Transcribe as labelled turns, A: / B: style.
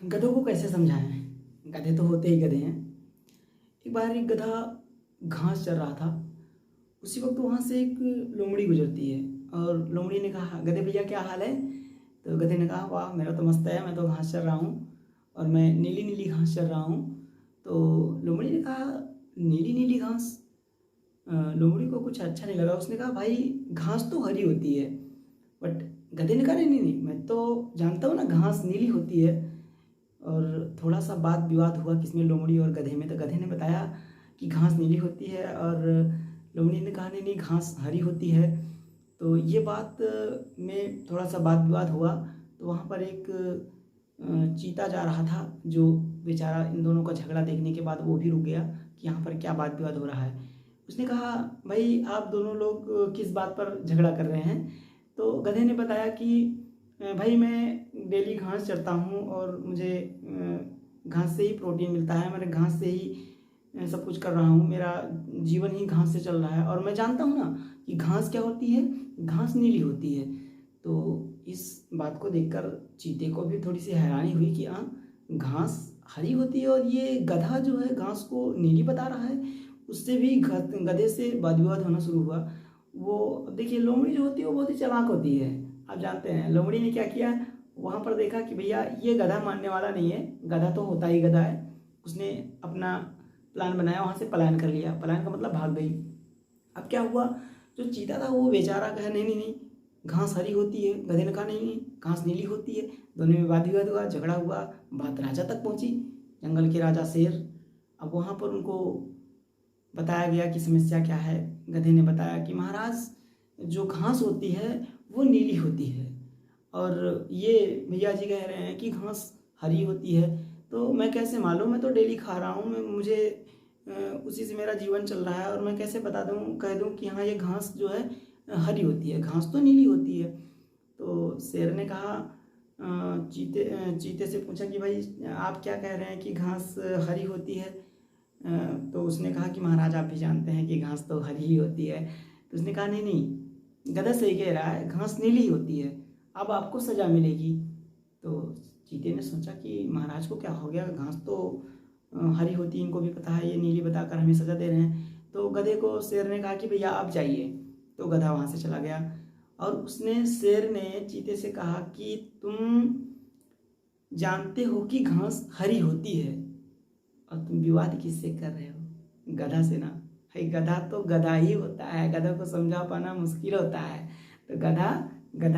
A: गधों को कैसे समझाएं। गधे तो होते ही गधे हैं। एक बार एक गधा घास चर रहा था। उसी वक्त वहाँ से एक लोमड़ी गुजरती है और लोमड़ी ने कहा, गधे भैया क्या हाल है। तो गधे ने कहा, वाह मेरा तो मस्त है, मैं तो घास चर रहा हूँ और मैं नीली नीली घास चर रहा हूँ। तो लोमड़ी ने कहा, नीली नीली घास। लोमड़ी को कुछ अच्छा नहीं लगा। उसने कहा, भाई घास तो हरी होती है। बट गधे ने कहा, नहीं नहीं नहीं, मैं तो जानता हूँ ना घास नीली होती है। और थोड़ा सा वाद विवाद हुआ किसमें, लोमड़ी और गधे में। तो गधे ने बताया कि घास नीली होती है और लोमड़ी ने कहा, नहीं नहीं घास हरी होती है। तो ये बात में थोड़ा सा वाद विवाद हुआ। तो वहाँ पर एक चीता जा रहा था, जो बेचारा इन दोनों का झगड़ा देखने के बाद वो भी रुक गया कि यहाँ पर क्या वाद विवाद हो रहा है। उसने कहा, भाई आप दोनों लोग किस बात पर झगड़ा कर रहे हैं। तो गधे ने बताया कि भाई मैं डेली घास चरता हूँ और मुझे घास से ही प्रोटीन मिलता है, मैंने घास से ही सब कुछ कर रहा हूँ, मेरा जीवन ही घास से चल रहा है और मैं जानता हूँ ना कि घास क्या होती है, घास नीली होती है। तो इस बात को देखकर चीते को भी थोड़ी सी हैरानी हुई कि हाँ, घास हरी होती है और ये गधा जो है घास को नीली बता रहा है। उससे भी गधे से वाद विवाद होना शुरू हुआ। वो देखिए, लोमड़ी जो होती है वो बहुत ही चालाक होती है। आप जानते हैं लोमड़ी ने क्या किया, वहाँ पर देखा कि भैया ये गधा मानने वाला नहीं है, गधा तो होता ही गधा है। उसने अपना प्लान बनाया, वहाँ से पलायन कर लिया। पलायन का मतलब भाग गई। अब क्या हुआ, जो चीता था वो बेचारा कहा, नहीं नहीं नहीं घास हरी होती है। गधे ने कहा, नहीं नहीं घास नीली होती है। दोनों में वाद विवाद हुआ, झगड़ा हुआ, बात राजा तक पहुंची, जंगल के राजा शेर। अब वहाँ पर उनको बताया गया कि समस्या क्या है। गधे ने बताया कि महाराज, जो घास होती है वो नीली होती है और ये भैया जी कह रहे हैं कि घास हरी होती है। तो मैं कैसे मालूम, मैं तो डेली खा रहा हूँ, मैं मुझे उसी से मेरा जीवन चल रहा है और मैं कैसे बता दूँ, कह दूँ कि हाँ ये घास जो है हरी होती है, घास तो नीली होती है। तो शेर ने कहा, चीते से पूछा कि भाई आप क्या कह रहे हैं कि घास हरी होती है। तो उसने कहा कि महाराज आप भी जानते हैं कि घास तो हरी ही होती है। तो उसने कहा, नहीं नहीं गधा सही कह रहा है, घास नीली होती है, अब आपको सज़ा मिलेगी। तो चीते ने सोचा कि महाराज को क्या हो गया, घास तो हरी होती है, इनको भी पता है, ये नीली बताकर हमें सज़ा दे रहे हैं। तो गधे को शेर ने कहा कि भैया आप जाइए। तो गधा वहाँ से चला गया और शेर ने चीते से कहा कि तुम जानते हो कि घास हरी होती है और तुम विवाद किससे कर रहे हो, गधा से ना। भाई गधा तो गधा ही होता है, गधा को समझा पाना मुश्किल होता है। तो गधा गधा